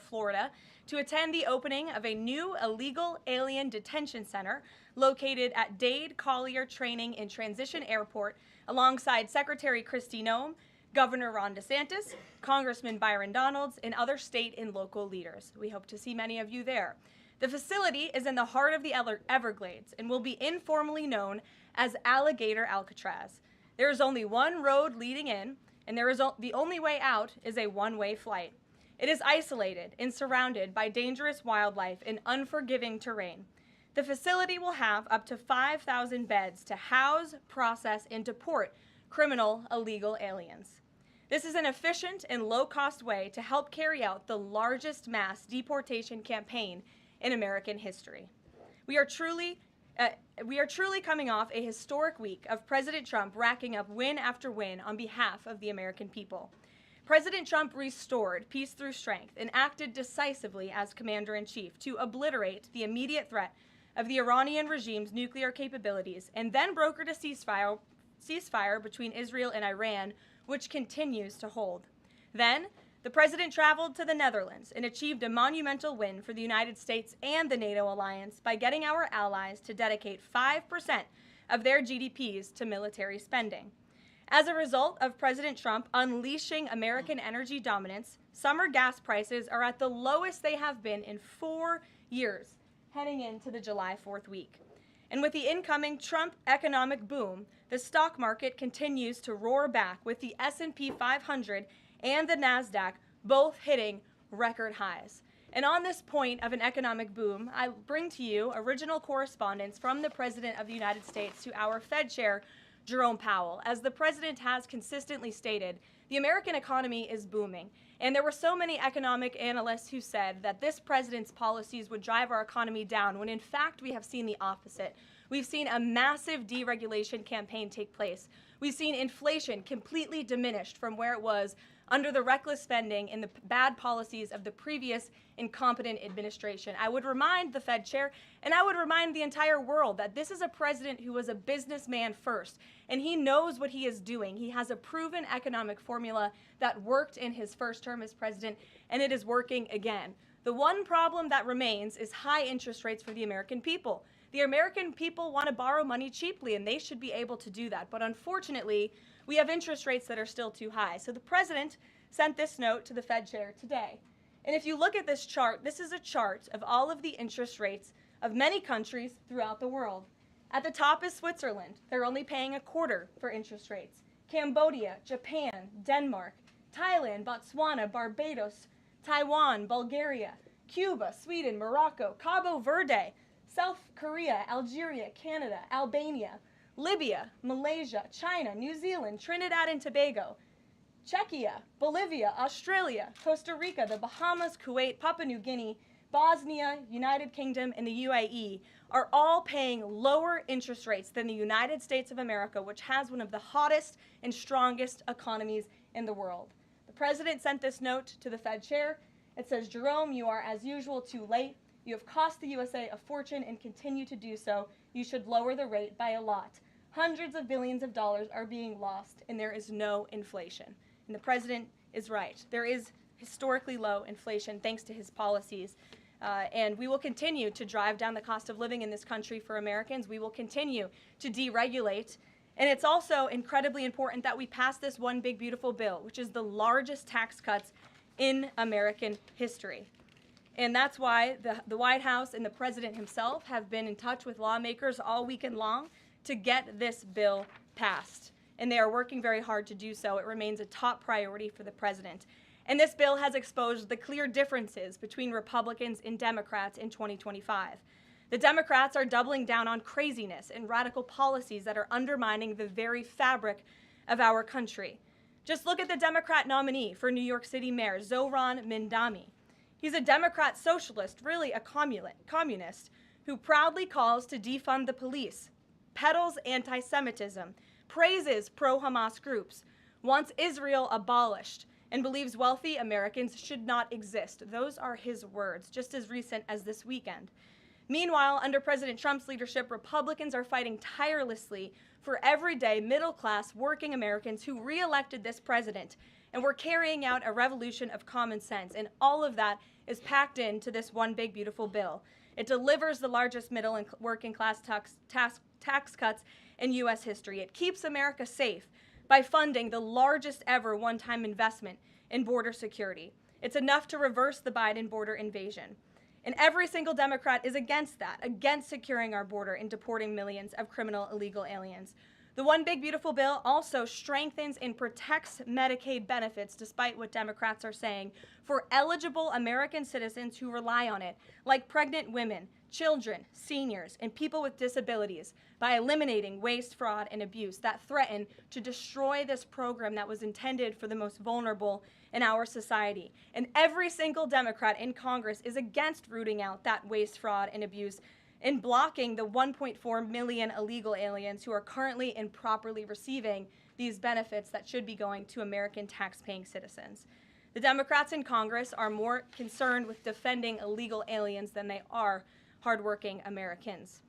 Florida, to attend the opening of a new illegal alien detention center located at Dade Collier Training and Transition Airport alongside Secretary Kristi Noem, Governor Ron DeSantis, Congressman Byron Donalds, and other state and local leaders. We hope to see many of you there. The facility is in the heart of the Everglades and will be informally known as Alligator Alcatraz. There is only one road leading in, and the only way out is a one-way flight. It is isolated and surrounded by dangerous wildlife and unforgiving terrain. The facility will have up to 5,000 beds to house, process, and deport criminal illegal aliens. This is an efficient and low-cost way to help carry out the largest mass deportation campaign in American history. We are truly coming off a historic week of President Trump racking up win after win on behalf of the American people. President Trump restored peace through strength and acted decisively as commander-in-chief to obliterate the immediate threat of the Iranian regime's nuclear capabilities, and then brokered a ceasefire between Israel and Iran, which continues to hold. Then, the president traveled to the Netherlands and achieved a monumental win for the United States and the NATO alliance by getting our allies to dedicate 5% of their GDPs to military spending. As a result of President Trump unleashing American energy dominance, summer gas prices are at the lowest they have been in 4 years, heading into the July 4th week. And with the incoming Trump economic boom, the stock market continues to roar back, with the S&P 500 and the NASDAQ both hitting record highs. And on this point of an economic boom, I bring to you original correspondence from the President of the United States to our Fed Chair, Jerome Powell. As the President has consistently stated, the American economy is booming. And there were so many economic analysts who said that this president's policies would drive our economy down, when in fact we have seen the opposite. We've seen a massive deregulation campaign take place. We've seen inflation completely diminished from where it was under the reckless spending and the bad policies of the previous incompetent administration. I would remind the Fed chair, and I would remind the entire world, that this is a president who was a businessman first, and he knows what he is doing. He has a proven economic formula that worked in his first term as president, and it is working again. The one problem that remains is high interest rates for the American people. The American people want to borrow money cheaply, and they should be able to do that. But unfortunately, we have interest rates that are still too high. So the president sent this note to the Fed chair today. And if you look at this chart, this is a chart of all of the interest rates of many countries throughout the world. At the top is Switzerland. They're only paying a quarter for interest rates. Cambodia, Japan, Denmark, Thailand, Botswana, Barbados, Taiwan, Bulgaria, Cuba, Sweden, Morocco, Cabo Verde, South Korea, Algeria, Canada, Albania, Libya, Malaysia, China, New Zealand, Trinidad and Tobago, Czechia, Bolivia, Australia, Costa Rica, the Bahamas, Kuwait, Papua New Guinea, Bosnia, United Kingdom, and the UAE are all paying lower interest rates than the United States of America, which has one of the hottest and strongest economies in the world. The president sent this note to the Fed chair. It says, "Jerome, you are as usual too late. You have cost the USA a fortune and continue to do so. You should lower the rate by a lot. Hundreds of billions of dollars are being lost, and there is no inflation." And the president is right. There is historically low inflation thanks to his policies. And we will continue to drive down the cost of living in this country for Americans. We will continue to deregulate. And it's also incredibly important that we pass this one big, beautiful bill, which is the largest tax cuts in American history. And that's why the White House and the president himself have been in touch with lawmakers all weekend long to get this bill passed. And they are working very hard to do so. It remains a top priority for the president. And this bill has exposed the clear differences between Republicans and Democrats in 2025. The Democrats are doubling down on craziness and radical policies that are undermining the very fabric of our country. Just look at the Democrat nominee for New York City Mayor, Zohran Mamdani. He's a Democrat socialist, really a communist, who proudly calls to defund the police, peddles anti-Semitism, praises pro-Hamas groups, wants Israel abolished, and believes wealthy Americans should not exist. Those are his words, just as recent as this weekend. Meanwhile, under President Trump's leadership, Republicans are fighting tirelessly for everyday middle-class working Americans who re-elected this president And we're carrying out a revolution of common sense. And all of that is packed into this one big, beautiful bill. It delivers the largest middle and working class tax cuts in U.S. history. It keeps America safe by funding the largest ever one-time investment in border security. It's enough to reverse the Biden border invasion. And every single Democrat is against that, against securing our border and deporting millions of criminal illegal aliens. The One Big Beautiful Bill also strengthens and protects Medicaid benefits, despite what Democrats are saying, for eligible American citizens who rely on it, like pregnant women, children, seniors, and people with disabilities, by eliminating waste, fraud, and abuse that threaten to destroy this program that was intended for the most vulnerable in our society. And every single Democrat in Congress is against rooting out that waste, fraud, and abuse in blocking the 1.4 million illegal aliens who are currently improperly receiving these benefits that should be going to American tax-paying citizens. The Democrats in Congress are more concerned with defending illegal aliens than they are hardworking Americans.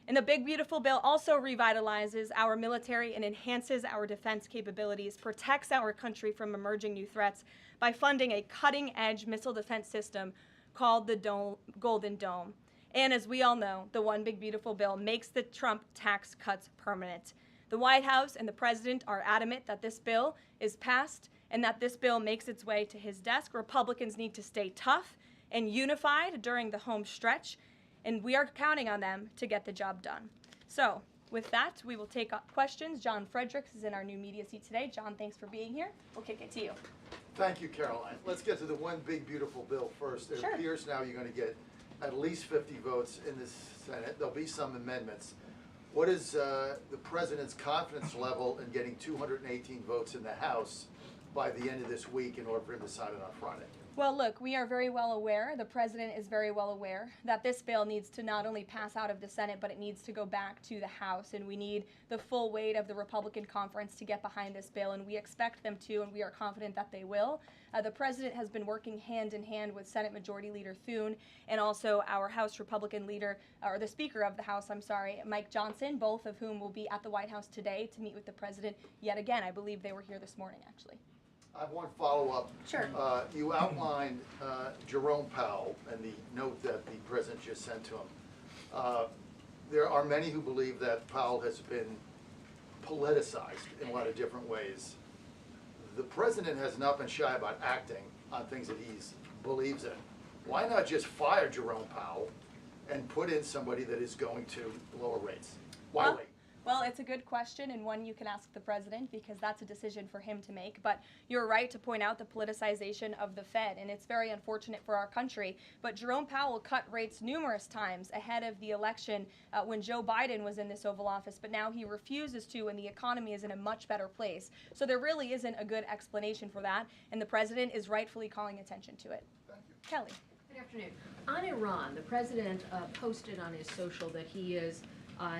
And the Big Beautiful Bill also revitalizes our military and enhances our defense capabilities, protects our country from emerging new threats by funding a cutting-edge missile defense system called the Golden Dome. And as we all know, the One Big Beautiful Bill makes the Trump tax cuts permanent. The White House and the President are adamant that this bill is passed and that this bill makes its way to his desk. Republicans need to stay tough and unified during the home stretch, and we are counting on them to get the job done. So with that, we will take questions. John Fredericks is in our new media seat today. John, thanks for being here. We'll kick it to you. Thank you, Karoline. Let's get to the One Big Beautiful Bill first. It Sure. appears now you're going to get at least 50 votes in the Senate. There'll be some amendments. What is the President's confidence level in getting 218 votes in the House by the end of this week in order for him to sign it on Friday? Well, look, we are very well aware, the President is very well aware, that this bill needs to not only pass out of the Senate, but it needs to go back to the House, and we need the full weight of the Republican conference to get behind this bill, and we expect them to, and we are confident that they will. The President has been working hand in hand with Senate Majority Leader Thune and also our House Republican leader, or the Speaker of the House, Mike Johnson, both of whom will be at the White House today to meet with the President yet again. I believe they were here this morning, actually. I have one follow-up. Sure. You outlined Jerome Powell and the note that the President just sent to him. There are many who believe that Powell has been politicized in a lot of different ways. The President has not been shy about acting on things that he believes in. Why not just fire Jerome Powell and put in somebody that is going to lower rates? Why wait? Well, it's a good question, and one you can ask the President, because that's a decision for him to make. But you're right to point out the politicization of the Fed, and it's very unfortunate for our country. But Jerome Powell cut rates numerous times ahead of the election when Joe Biden was in this Oval Office, but now he refuses to, and the economy is in a much better place. So there really isn't a good explanation for that, and the President is rightfully calling attention to it. Thank you. Kelly. Good afternoon. On Iran, the President posted on his social that he is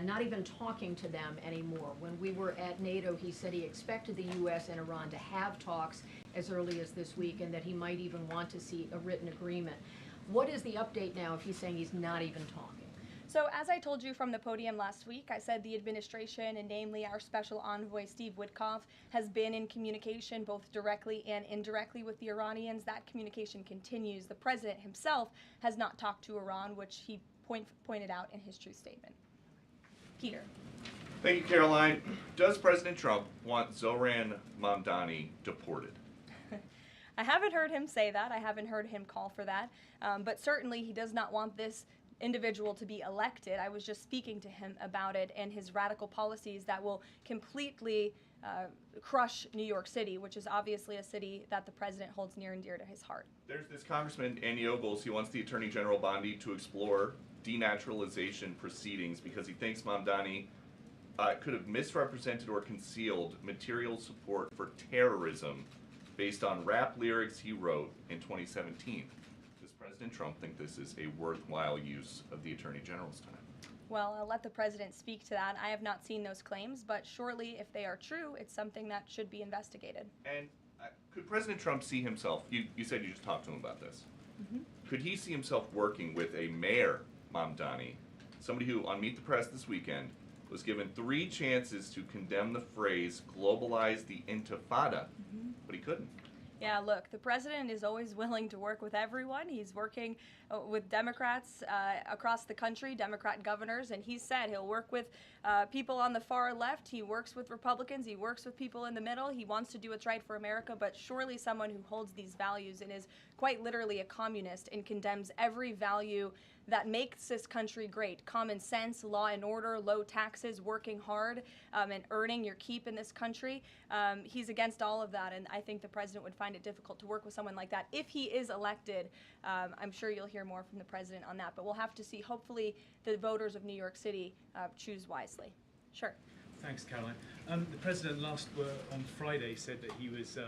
not even talking to them anymore. When we were at NATO, he said he expected the U.S. and Iran to have talks as early as this week, and that he might even want to see a written agreement. What is the update now if he's saying he's not even talking? So as I told you from the podium last week, I said the administration, and namely our special envoy Steve Witkoff, has been in communication both directly and indirectly with the Iranians. That communication continues. The President himself has not talked to Iran, which he pointed out in his truth statement. Peter. Thank you, Caroline. Does President Trump want Zohran Mamdani deported? I haven't heard him say that. I haven't heard him call for that. But certainly he does not want this individual to be elected. I was just speaking to him about it and his radical policies that will completely crush New York City, which is obviously a city that the President holds near and dear to his heart. There's this Congressman, Andy Ogles. He wants the Attorney General Bondi to explore denaturalization proceedings because he thinks Mamdani could have misrepresented or concealed material support for terrorism based on rap lyrics he wrote in 2017. Does President Trump think this is a worthwhile use of the Attorney General's time? Well, I'll let the President speak to that. I have not seen those claims, but surely if they are true, it's something that should be investigated. And could President Trump see himself, you said you just talked to him about this, could he see himself working with a mayor, Mamdani, somebody who, on Meet the Press this weekend, was given 3 chances to condemn the phrase globalize the intifada, but he couldn't? Yeah, look, the president is always willing to work with everyone. He's working with Democrats across the country, Democrat governors, and he said he'll work with people on the far left. He works with Republicans. He works with people in the middle. He wants to do what's right for America, but surely someone who holds these values and is quite literally a communist and condemns every value that makes this country great. Common sense, law and order, low taxes, working hard, and earning your keep in this country. He's against all of that, and I think the president would find it difficult to work with someone like that. If he is elected, I'm sure you'll hear more from the president on that, but we'll have to see. Hopefully the voters of New York City choose wisely. Sure. Thanks, Caroline. The president on Friday said that he was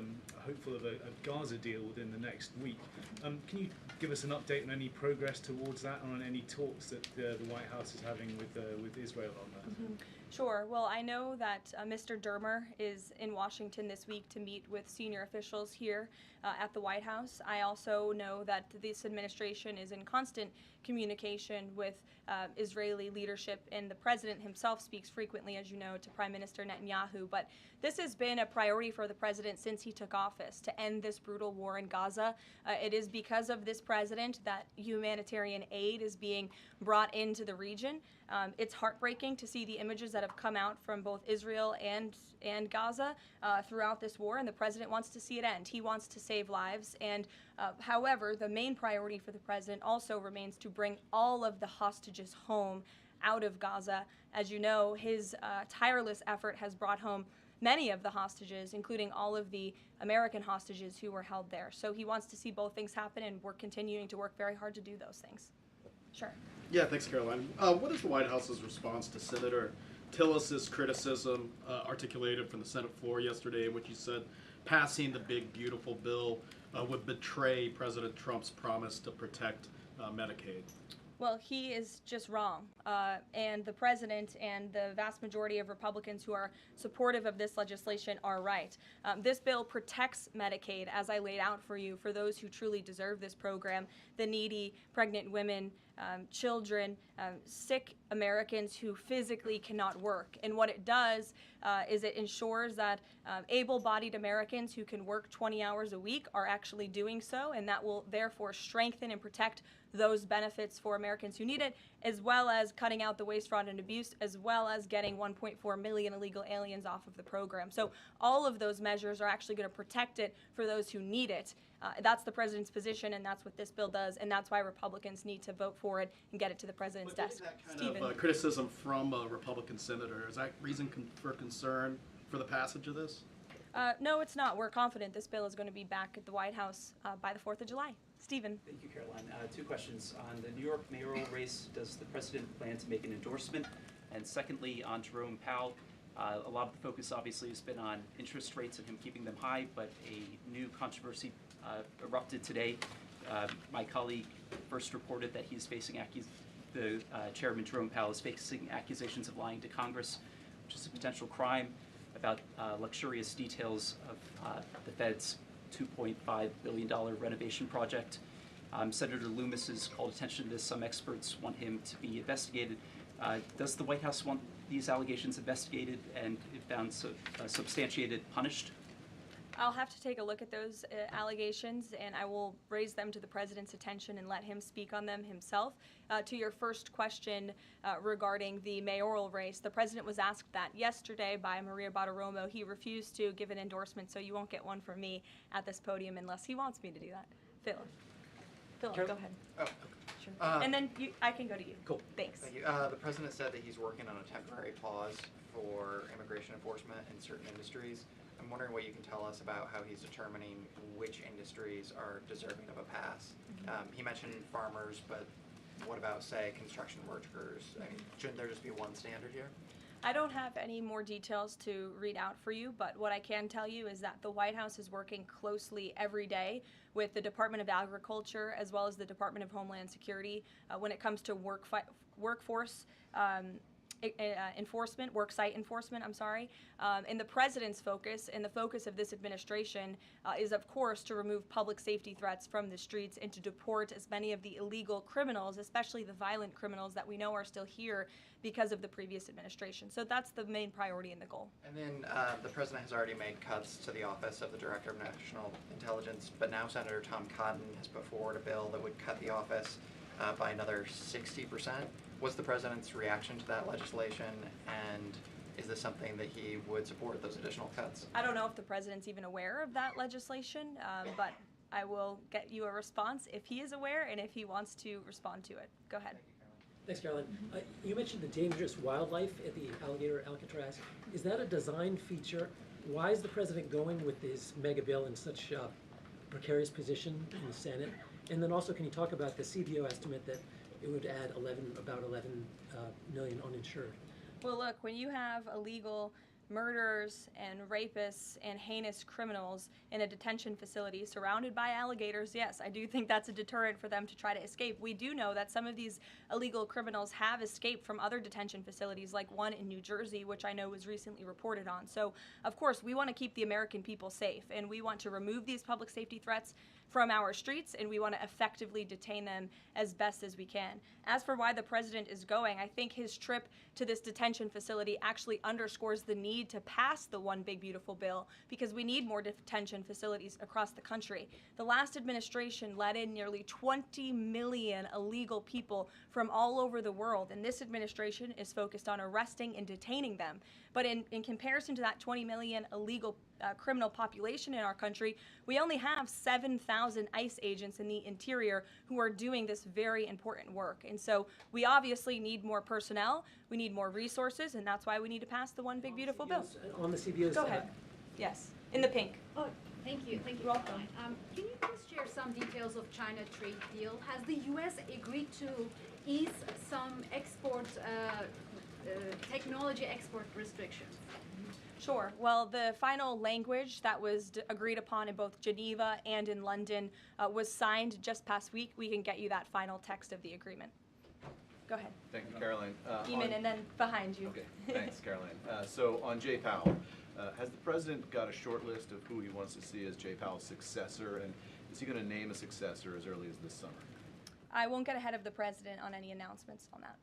hopeful of a Gaza deal within the next week. Can you give us an update on any progress towards that, and on any talks that the White House is having with Israel on that? Mm-hmm. Sure. Well, I know that Mr. Dermer is in Washington this week to meet with senior officials here at the White House. I also know that this administration is in constant communication with Israeli leadership, and the president himself speaks frequently, as you know, to Prime Minister Netanyahu. But this has been a priority for the president since he took office, to end this brutal war in Gaza. It is because of this president that humanitarian aid is being brought into the region. It's heartbreaking to see the images that have come out from both Israel and Gaza throughout this war, and the president wants to see it end. He wants to save lives, and however, the main priority for the president also remains to bring all of the hostages home out of Gaza. As you know, his tireless effort has brought home many of the hostages, including all of the American hostages who were held there. So he wants to see both things happen, and we're continuing to work very hard to do those things. Sure. Yeah, thanks, Caroline. What is the White House's response to Senator Tillis's criticism articulated from the Senate floor yesterday, in which he said passing the big, beautiful bill would betray President Trump's promise to protect Medicaid? Well, he is just wrong. And the president and the vast majority of Republicans who are supportive of this legislation are right. This bill protects Medicaid, as I laid out for you, for those who truly deserve this program, the needy, pregnant women, children, sick Americans who physically cannot work. And what it does is it ensures that able-bodied Americans who can work 20 hours a week are actually doing so, and that will therefore strengthen and protect those benefits for Americans who need it, as well as cutting out the waste, fraud, and abuse, as well as getting 1.4 million illegal aliens off of the program. So all of those measures are actually going to protect it for those who need it. That's the president's position, and that's what this bill does, and that's why Republicans need to vote for it and get it to the president's desk. That kind of criticism from a Republican senator, is that reason for concern for the passage of this? No, it's not. We're confident this bill is going to be back at the White House by the 4th of July. Stephen. Thank you, Caroline. Two questions. On the New York mayoral race, does the president plan to make an endorsement? And secondly, on Jerome Powell, a lot of the focus obviously has been on interest rates and him keeping them high, but a new controversy erupted today. My colleague first reported that he's facing Chairman Jerome Powell is facing accusations of lying to Congress, which is a potential crime, about luxurious details of the Fed's $2.5 billion renovation project. Senator Loomis has called attention to this. Some experts want him to be investigated. Does the White House want these allegations investigated and, if found substantiated, punished? I'll have to take a look at those allegations, and I will raise them to the president's attention and let him speak on them himself. To your first question regarding the mayoral race, the president was asked that yesterday by Maria Bartiromo. He refused to give an endorsement, so you won't get one from me at this podium unless he wants me to do that. Philip, go ahead. Oh, Sure. And then I can go to you. cool. Thanks. Thank you. The president said that he's working on a temporary pause for immigration enforcement in certain industries. I'm wondering what you can tell us about how he's determining which industries are deserving of a pass. He mentioned farmers, but what about, say, construction workers? I mean, shouldn't there just be one standard here? I don't have any more details to read out for you, but what I can tell you is that the White House is working closely every day with the Department of Agriculture as well as the Department of Homeland Security when it comes to workforce enforcement, worksite enforcement, and the president's focus and the focus of this administration is, of course, to remove public safety threats from the streets and to deport as many of the illegal criminals, especially the violent criminals that we know are still here because of the previous administration. So that's the main priority and the goal. And then the president has already made cuts to the office of the Director of National Intelligence, but now Senator Tom Cotton has put forward a bill that would cut the office by another 60%. What's the president's reaction to that legislation, and is this something that he would support, those additional cuts? I don't know if the president's even aware of that legislation, but I will get you a response if he is aware and if he wants to respond to it. Go ahead. Thanks, Caroline. You mentioned the dangerous wildlife at the alligator Alcatraz. Is that a design feature? Why is the president going with this mega bill in such a precarious position in the Senate? And then also, can you talk about the CBO estimate that it would add about 11 million uninsured? Well, look, when you have illegal murderers and rapists and heinous criminals in a detention facility surrounded by alligators, yes, I do think that's a deterrent for them to try to escape. We do know that some of these illegal criminals have escaped from other detention facilities, like one in New Jersey, which I know was recently reported on. So, of course, we want to keep the American people safe, and we want to remove these public safety threats from our streets, and we want to effectively detain them as best as we can. As for why the president is going, I think his trip to this detention facility actually underscores the need to pass the One Big Beautiful Bill, because we need more detention facilities across the country. The last administration let in nearly 20 million illegal people from all over the world, and this administration is focused on arresting and detaining them. But in comparison to that 20 million illegal criminal population in our country, we only have 7,000 ICE agents in the interior who are doing this very important work. And so we obviously need more personnel, we need more resources, and that's why we need to pass the One Big Beautiful Bill. On the CBOs. Go ahead. Yes, in the pink. Oh, thank you, You're welcome. Caroline. Can you please share some details of China trade deal? Has the U.S. agreed to ease some export, technology export restrictions? Sure. Well, the final language that was agreed upon in both Geneva and in London was signed just past week. We can get you that final text of the agreement. Go ahead. Thank you, Caroline. Eamon, and then behind you. Okay, thanks, Caroline. So on Jay Powell, has the president got a short list of who he wants to see as Jay Powell's successor, and is he going to name a successor as early as this summer? I won't get ahead of the president on any announcements on that.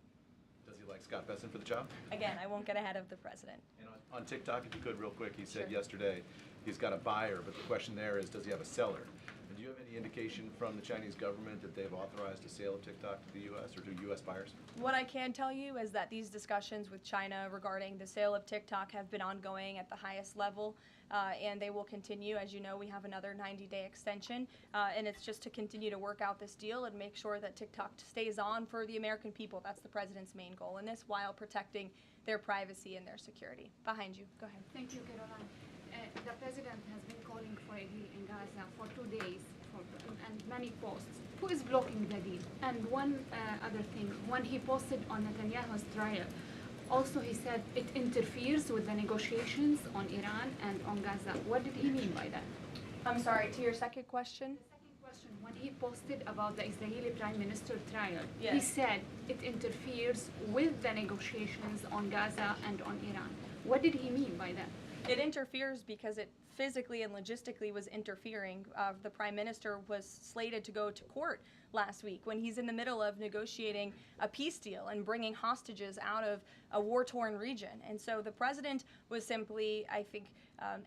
Does he like Scott Besson for the job? Again, I won't get ahead of the president. And on TikTok, if you could, real quick, he said Sure. yesterday he's got a buyer, but the question there is, does he have a seller? And do you have any indication from the Chinese government that they've authorized a sale of TikTok to the U.S. or to U.S. buyers? What I can tell you is that these discussions with China regarding the sale of TikTok have been ongoing at the highest level, and they will continue. As you know, we have another 90-day extension, and it's just to continue to work out this deal and make sure that TikTok stays on for the American people. That's the president's main goal in this, while protecting their privacy and their security. Behind you. Go ahead. Thank you, Caroline. The president has been calling for a deal in Gaza for 2 days, and many posts. Who is blocking the deal? And one other thing, when he posted on Netanyahu's trial, also he said it interferes with the negotiations on Iran and on Gaza. What did he mean by that? I'm sorry, to your second question? The second question, when he posted about the Israeli Prime Minister trial, he Yes. said it interferes with the negotiations on Gaza and on Iran. What did he mean by that? It interferes because it physically and logistically was interfering. The prime minister was slated to go to court last week when he's in the middle of negotiating a peace deal and bringing hostages out of a war-torn region. And so the president was simply, I think,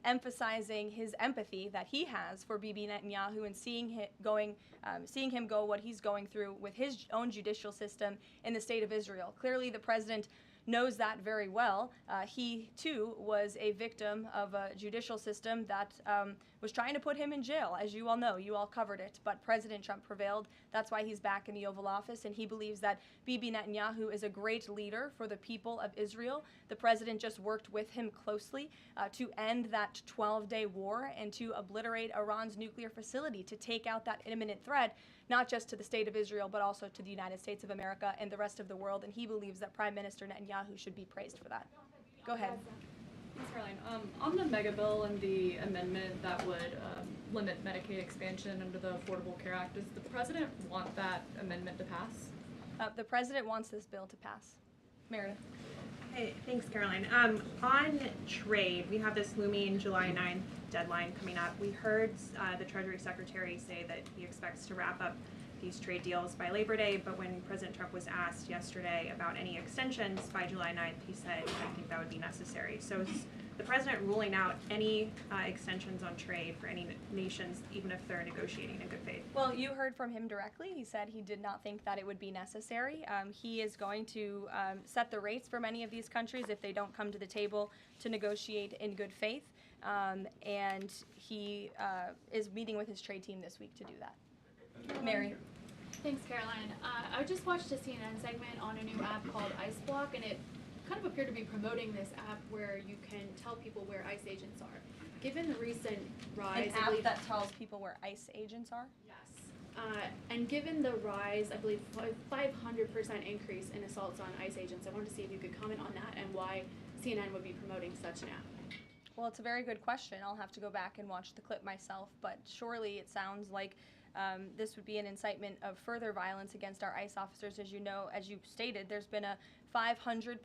emphasizing his empathy that he has for Bibi Netanyahu and seeing him go what he's going through with his own judicial system in the state of Israel. Clearly, the president knows that very well. He, too, was a victim of a judicial system that was trying to put him in jail, as you all know. You all covered it. But President Trump prevailed. That's why he's back in the Oval Office, and he believes that Bibi Netanyahu is a great leader for the people of Israel. The president just worked with him closely to end that 12-day war and to obliterate Iran's nuclear facility, to take out that imminent threat, not just to the state of Israel, but also to the United States of America and the rest of the world. And he believes that Prime Minister Netanyahu should be praised for that. Go ahead. Ms. Caroline, on the mega bill and the amendment that would limit Medicaid expansion under the Affordable Care Act, does the president want that amendment to pass? The president wants this bill to pass. Meredith. Hey, thanks, Caroline. On trade, we have this looming July 9th deadline coming up. We heard the Treasury Secretary say that he expects to wrap up these trade deals by Labor Day, but when President Trump was asked yesterday about any extensions by July 9th, he said, I think that would be necessary. So is the president ruling out any extensions on trade for any nations, even if they're negotiating in good faith? Well, you heard from him directly. He said he did not think that it would be necessary. He is going to set the rates for many of these countries if they don't come to the table to negotiate in good faith. And he is meeting with his trade team this week to do that. Mary. Thanks, Caroline. I just watched a CNN segment on a new app called Ice Block, and it kind of appeared to be promoting this app where you can tell people where ICE agents are. Given the recent rise, An app that tells people where ICE agents are? Yes. And given the rise, I believe 500% increase in assaults on ICE agents, I wanted to see if you could comment on that and why CNN would be promoting such an app. Well, it's a very good question. I'll have to go back and watch the clip myself, but surely it sounds like this would be an incitement of further violence against our ICE officers. As you know, as you stated, there's been a 500%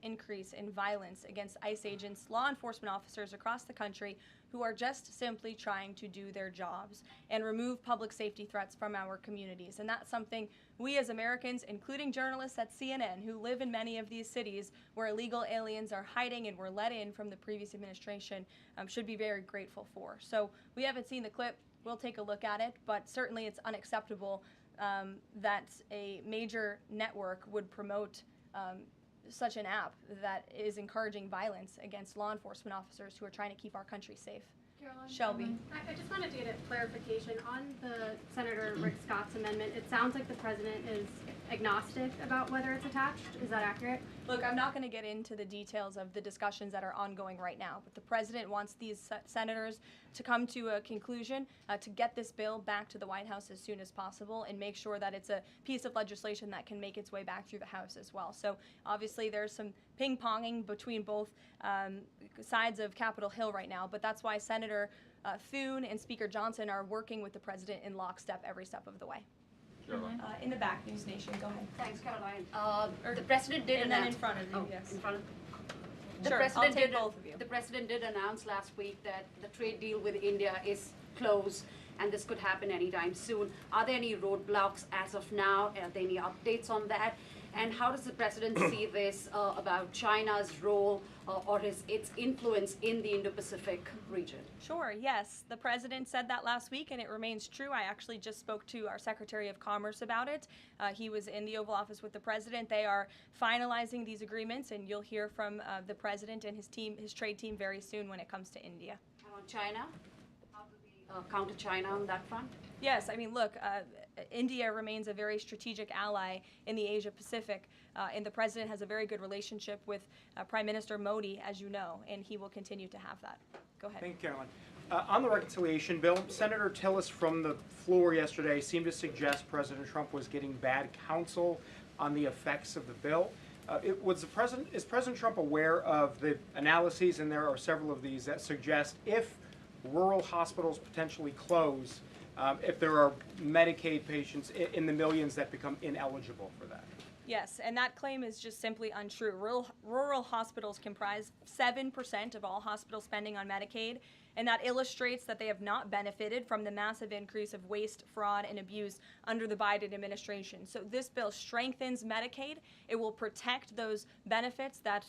increase in violence against ICE agents, law enforcement officers across the country who are just simply trying to do their jobs and remove public safety threats from our communities. And that's something we as Americans, including journalists at CNN who live in many of these cities where illegal aliens are hiding and were let in from the previous administration, should be very grateful for. So we haven't seen the clip. We'll take a look at it, but certainly it's unacceptable that a major network would promote such an app that is encouraging violence against law enforcement officers who are trying to keep our country safe. Caroline? Shelby. I just wanted to get a clarification on the Senator Rick Scott's amendment. It sounds like the president is agnostic about whether it's attached. Is that accurate? Look, I'm not going to get into the details of the discussions that are ongoing right now, but the president wants these senators to come to a conclusion, to get this bill back to the White House as soon as possible and make sure that it's a piece of legislation that can make its way back through the House as well. So obviously there's some ping-ponging between both sides of Capitol Hill right now, but that's why Senator Thune and Speaker Johnson are working with the president in lockstep every step of the way. In the back, News Nation, go ahead. Thanks, Caroline. The president did and announce. then in front of you, yes. In front of. Sure, I'll take both of you. The president did announce last week that the trade deal with India is closed, and this could happen anytime soon. Are there any roadblocks as of now? Are there any updates on that? And how does the president see this about China's role or its influence in the Indo-Pacific region? Sure, yes. The president said that last week, and it remains true. I actually just spoke to our Secretary of Commerce about it. He was in the Oval Office with the president. They are finalizing these agreements, and you'll hear from the president and his team, his trade team, very soon when it comes to India. And on China? How do we counter China on that front? Yes, I mean, look, India remains a very strategic ally in the Asia Pacific, and the president has a very good relationship with Prime Minister Modi, as you know, and he will continue to have that. Go ahead. Thank you, Caroline. On the reconciliation bill, Senator Tillis from the floor yesterday seemed to suggest President Trump was getting bad counsel on the effects of the bill. Is President Trump aware of the analyses, and there are several of these, that suggest if rural hospitals potentially close, if there are Medicaid patients in the millions that become ineligible for that? Yes, and that claim is just simply untrue. Rural hospitals comprise 7% of all hospital spending on Medicaid, and that illustrates that they have not benefited from the massive increase of waste, fraud, and abuse under the Biden administration. So this bill strengthens Medicaid. It will protect those benefits that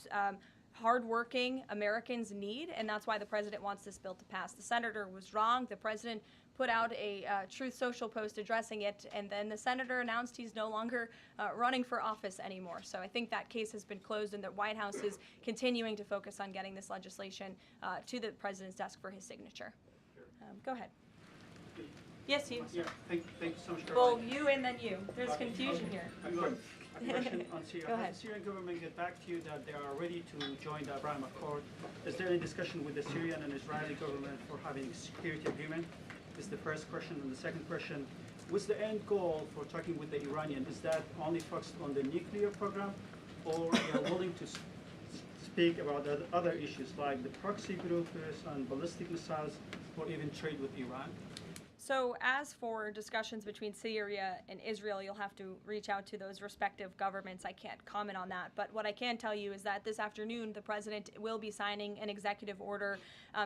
hardworking Americans need, and that's why the president wants this bill to pass. The senator was wrong. The president put out a Truth Social post addressing it, and then the senator announced he's no longer running for office anymore. So I think that case has been closed, and the White House is continuing to focus on getting this legislation to the president's desk for his signature. Go ahead. Yes, you. Yeah, thank you so much. Well, you and then you. There's confusion here. A question on Syria. Go ahead. Has the Syrian government get back to you that they are ready to join the Abraham Accord? Is there any discussion with the Syrian and Israeli government for having a security agreement? Is the first question. And the second question, what's the end goal for talking with the Iranian? Is that only focused on the nuclear program, or they are willing to speak about other issues like the proxy groups and ballistic missiles, or even trade with Iran? So as for discussions between Syria and Israel, you'll have to reach out to those respective governments. I can't comment on that. But what I can tell you is that this afternoon, the president will be signing an executive order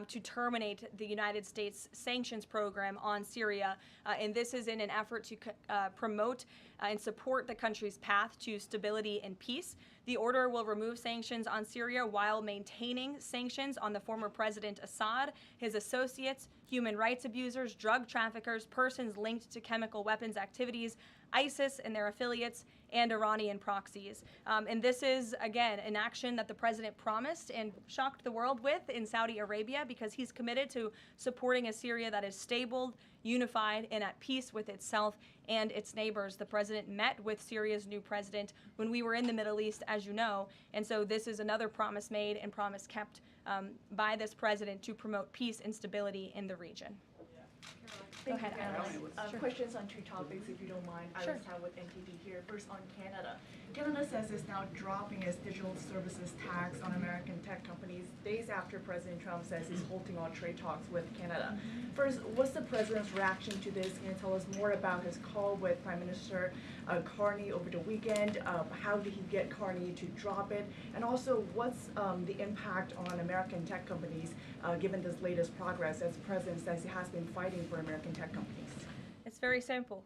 to terminate the United States sanctions program on Syria. And this is in an effort to promote and support the country's path to stability and peace. The order will remove sanctions on Syria while maintaining sanctions on the former President Assad, his associates, human rights abusers, drug traffickers, persons linked to chemical weapons activities, ISIS and their affiliates, and Iranian proxies. And this is, again, an action that the president promised and shocked the world with in Saudi Arabia, because he's committed to supporting a Syria that is stable, unified, and at peace with itself and its neighbors. The president met with Syria's new president when we were in the Middle East, as you know, and so this is another promise made and promise kept by this president to promote peace and stability in the region. Thank Go ahead, you, Alice. Caroline. Sure. Questions on two topics, if you don't mind. Sure. Alice Howe with NTD here. First on Canada. Canada says it's now dropping its digital services tax on American tech companies days after President Trump says he's halting all trade talks with Canada. First, what's the president's reaction to this? Can you tell us more about his call with Prime Minister Carney over the weekend? How did he get Carney to drop it? And also, what's the impact on American tech companies given this latest progress, as the president says he has been fighting for American tech companies? It's very simple.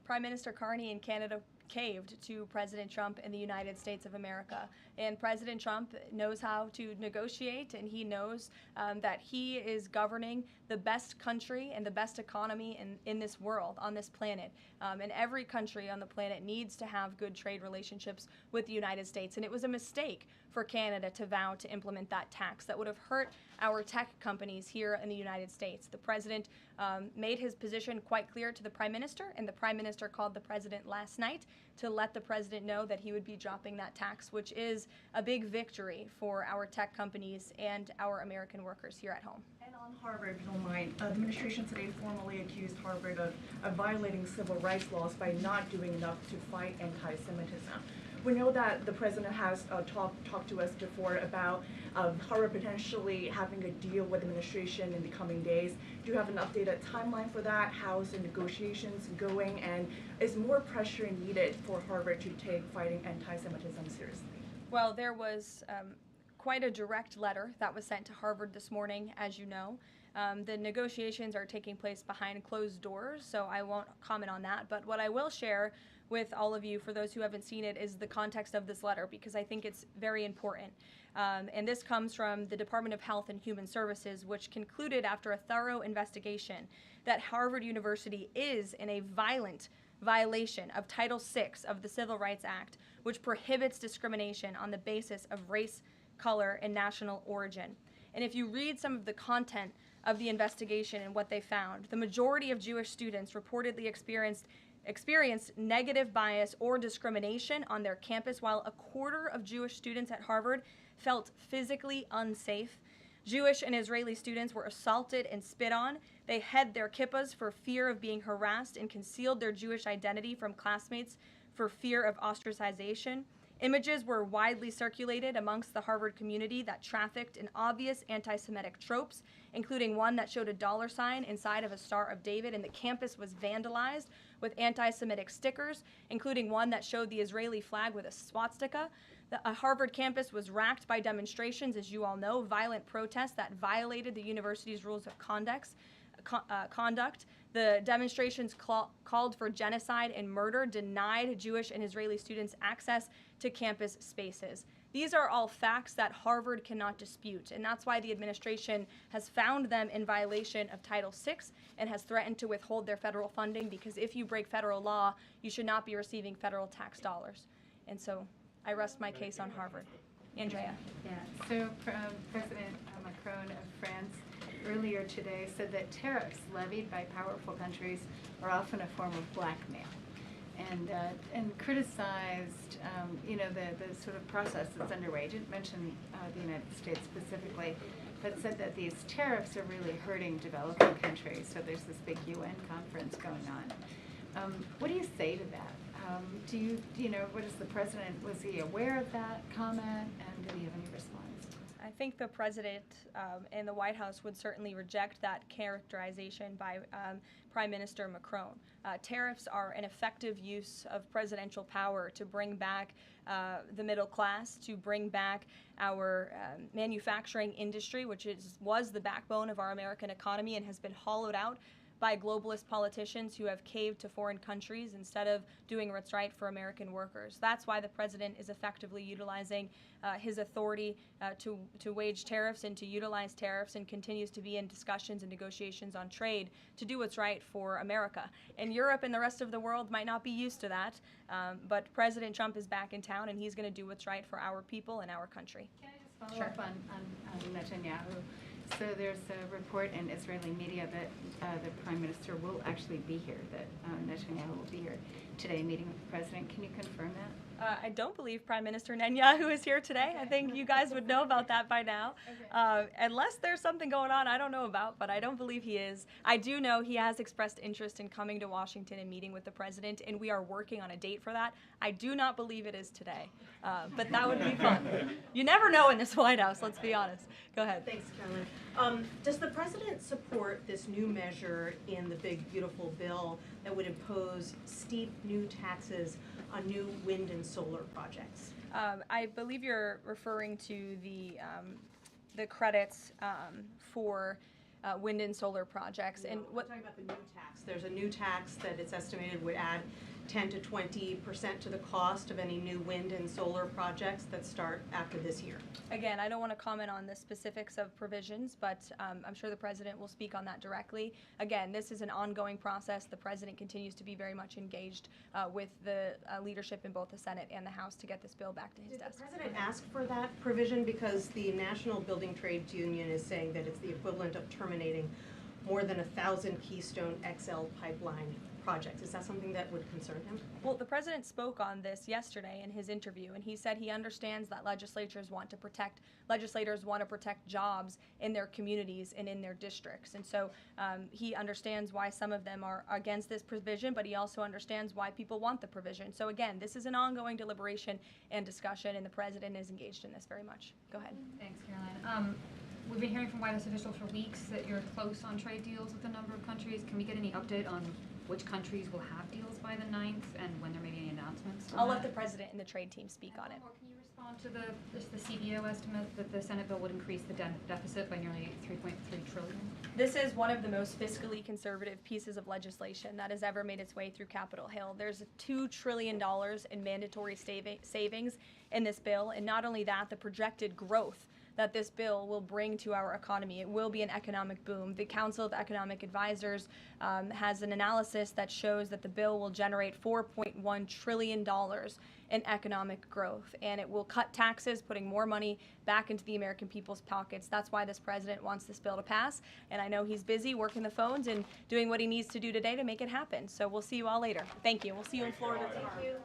Prime Minister Carney in Canada caved to President Trump in the United States of America. And President Trump knows how to negotiate, and he knows that he is governing the best country and the best economy in this world, on this planet. And every country on the planet needs to have good trade relationships with the United States. And it was a mistake for Canada to vow to implement that tax that would have hurt our tech companies here in the United States. The president made his position quite clear to the Prime Minister, and the Prime Minister called the president last night to let the president know that he would be dropping that tax, which is a big victory for our tech companies and our American workers here at home. And on Harvard, if you don't mind, the administration today formally accused Harvard of violating civil rights laws by not doing enough to fight anti-Semitism. We know that the president has talked to us before about Harvard potentially having a deal with the administration in the coming days. Do you have an updated timeline for that? How's the negotiations going? And is more pressure needed for Harvard to take fighting anti-Semitism seriously? Well, there was quite a direct letter that was sent to Harvard this morning, as you know. The negotiations are taking place behind closed doors, so I won't comment on that. But what I will share with all of you, for those who haven't seen it, is the context of this letter, because I think it's very important. And this comes from the Department of Health and Human Services, which concluded after a thorough investigation that Harvard University is in a violent violation of Title VI of the Civil Rights Act, which prohibits discrimination on the basis of race, color, and national origin. And if you read some of the content of the investigation and what they found, the majority of Jewish students reportedly experienced negative bias or discrimination on their campus, while a quarter of Jewish students at Harvard felt physically unsafe. Jewish and Israeli students were assaulted and spit on. They hid their kippahs for fear of being harassed and concealed their Jewish identity from classmates for fear of ostracization. Images were widely circulated amongst the Harvard community that trafficked in obvious anti-Semitic tropes, including one that showed a dollar sign inside of a Star of David, and the campus was vandalized with anti-Semitic stickers, including one that showed the Israeli flag with a swastika. The Harvard campus was racked by demonstrations, as you all know, violent protests that violated the university's rules of conduct. The demonstrations called for genocide and murder, denied Jewish and Israeli students access to campus spaces. These are all facts that Harvard cannot dispute, and that's why the administration has found them in violation of Title VI and has threatened to withhold their federal funding, because if you break federal law, you should not be receiving federal tax dollars. And so I rest my case on Harvard. Andrea. Yeah, so President Macron of France earlier today said that tariffs levied by powerful countries are often a form of blackmail, and criticized the sort of process that's underway. He didn't mention the United States specifically, but said that these tariffs are really hurting developing countries. So there's this big UN conference going on. What do you say to that? What is the president, was he aware of that comment, and did he have any response? I think the president and the White House would certainly reject that characterization by Prime Minister Macron. Tariffs are an effective use of presidential power to bring back the middle class, to bring back our manufacturing industry, which was the backbone of our American economy and has been hollowed out by globalist politicians who have caved to foreign countries instead of doing what's right for American workers. That's why the president is effectively utilizing his authority to wage tariffs and to utilize tariffs, and continues to be in discussions and negotiations on trade to do what's right for America. And Europe and the rest of the world might not be used to that, but President Trump is back in town, and he's going to do what's right for our people and our country. Can I just follow up on Netanyahu? So there's a report in Israeli media that the Prime Minister will actually be here, that Netanyahu will be here today meeting with the President. Can you confirm that? I don't believe Prime Minister Netanyahu is here today. I think you guys would know about that by now. Unless there's something going on I don't know about, but I don't believe he is. I do know he has expressed interest in coming to Washington and meeting with the president, and we are working on a date for that. I do not believe it is today, but that would be fun. You never know in this White House, let's be honest. Go ahead. Thanks, Caroline. Does the president support this new measure in the big, beautiful bill that would impose steep new taxes on new wind and solar projects? I believe you're referring to the credits for wind and solar projects. No, And I'm what? talking about the new tax. There's a new tax that it's estimated would add 10 to 20% to the cost of any new wind and solar projects that start after this year. Again, I don't want to comment on the specifics of provisions, but I'm sure the president will speak on that directly. Again, this is an ongoing process. The president continues to be very much engaged with the leadership in both the Senate and the House to get this bill back to his desk. Did the president ask for that provision? Because the National Building Trades Union is saying that it's the equivalent of terminating more than 1,000 Keystone XL pipeline projects. Is that something that would concern him? Well, the president spoke on this yesterday in his interview, and he said he understands that legislators want to protect jobs in their communities and in their districts. And so he understands why some of them are against this provision, but he also understands why people want the provision. So again, this is an ongoing deliberation and discussion, and the president is engaged in this very much. Go ahead. Thanks, Caroline. We've been hearing from White House officials for weeks that you're close on trade deals with a number of countries. Can we get any update on which countries will have deals by the 9th and when there may be any announcements? I'll let the president and the trade team speak on it. Can you respond to the CBO estimate that the Senate bill would increase the deficit by nearly $3.3 trillion? This is one of the most fiscally conservative pieces of legislation that has ever made its way through Capitol Hill. There's $2 trillion in mandatory savings in this bill, and not only that, the projected growth that this bill will bring to our economy. It will be an economic boom. The Council of Economic Advisors has an analysis that shows that the bill will generate $4.1 trillion in economic growth, and it will cut taxes, putting more money back into the American people's pockets. That's why this president wants this bill to pass, and I know he's busy working the phones and doing what he needs to do today to make it happen. So we'll see you all later. Thank you. We'll see you in Florida tomorrow. Thank you.